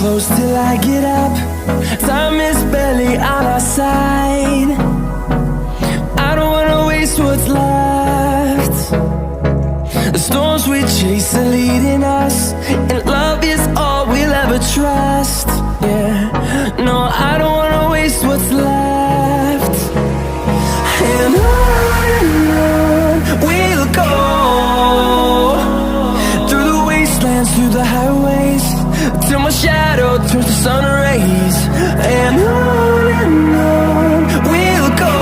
Close till I get up. Time is barely on our side. I don't wanna waste what's left. The storms we chase are leading us, and love is all we'll ever trust. Yeah, no, I don't wanna waste what's left. And on we'll go, through the wastelands, through the highways, till my shadow turns to sun rays. And on we'll go,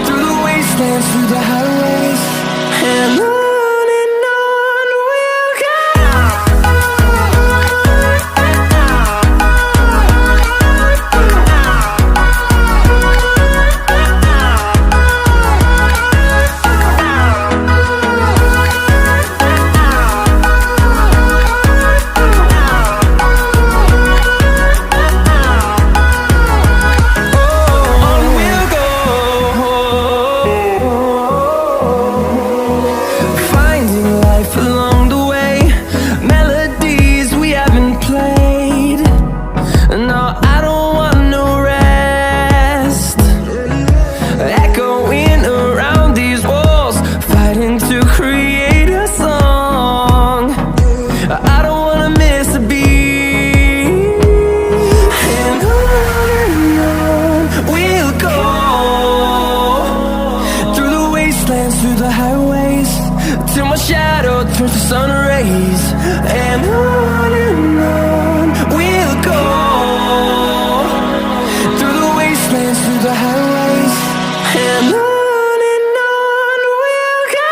through the wastelands, through the highways, and on we'll go. Through the highways, till my shadow turns to sun rays. And on we'll go, through the wastelands, through the highways, and on we'll go.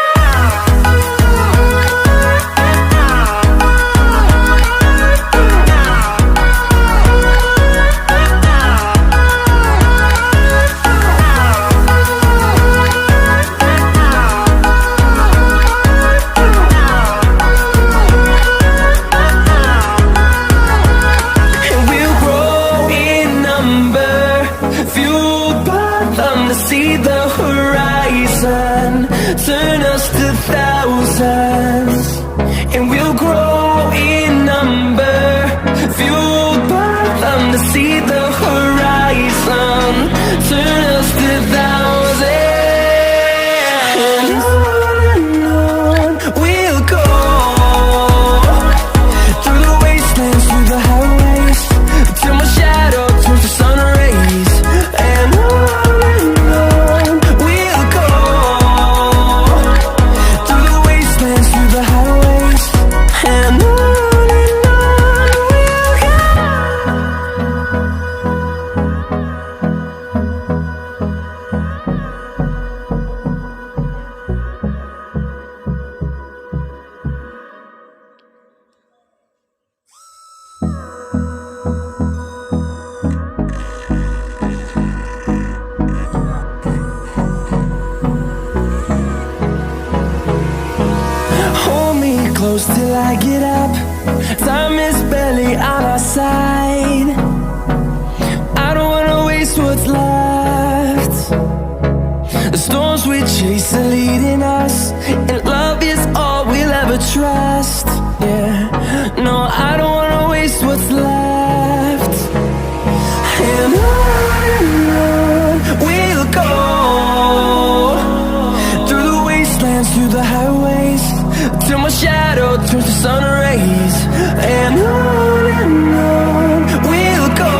See the horizon, turn us to thousands, and we'll grow in number, fueled by them to see the horizon, turn us to thousands. And on we'll go, through the wastelands, through the highways, till my shadow turns to sun rays. And close till I get up. Time is barely on our side. I don't wanna waste what's left. The storms we chase are leading us, and love is all we'll ever trust. Yeah, no, I don't wanna waste what's left. And on we'll go, through the wastelands, through the highways, till my shadow turns to sun rays. And on we'll go,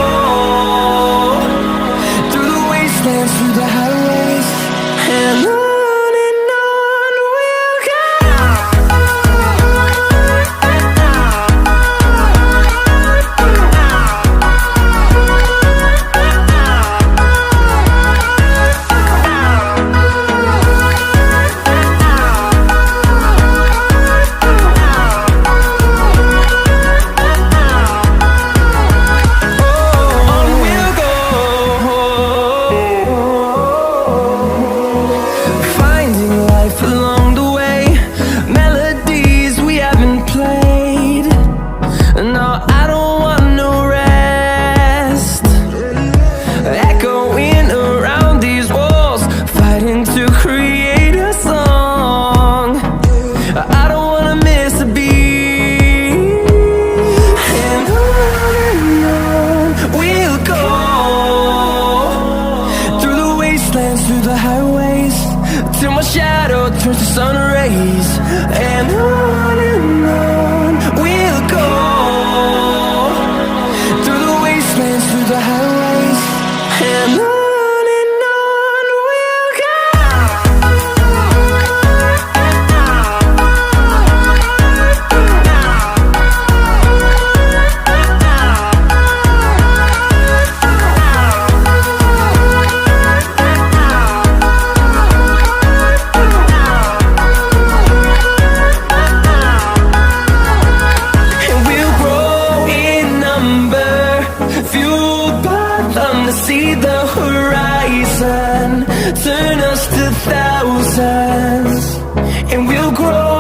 through the wastelands, through the highways, and on till my shadow turns to sun rays. And on we'll go, through the wastelands, through the highways, and on we'll go. See the horizon turn us to thousands, and we'll grow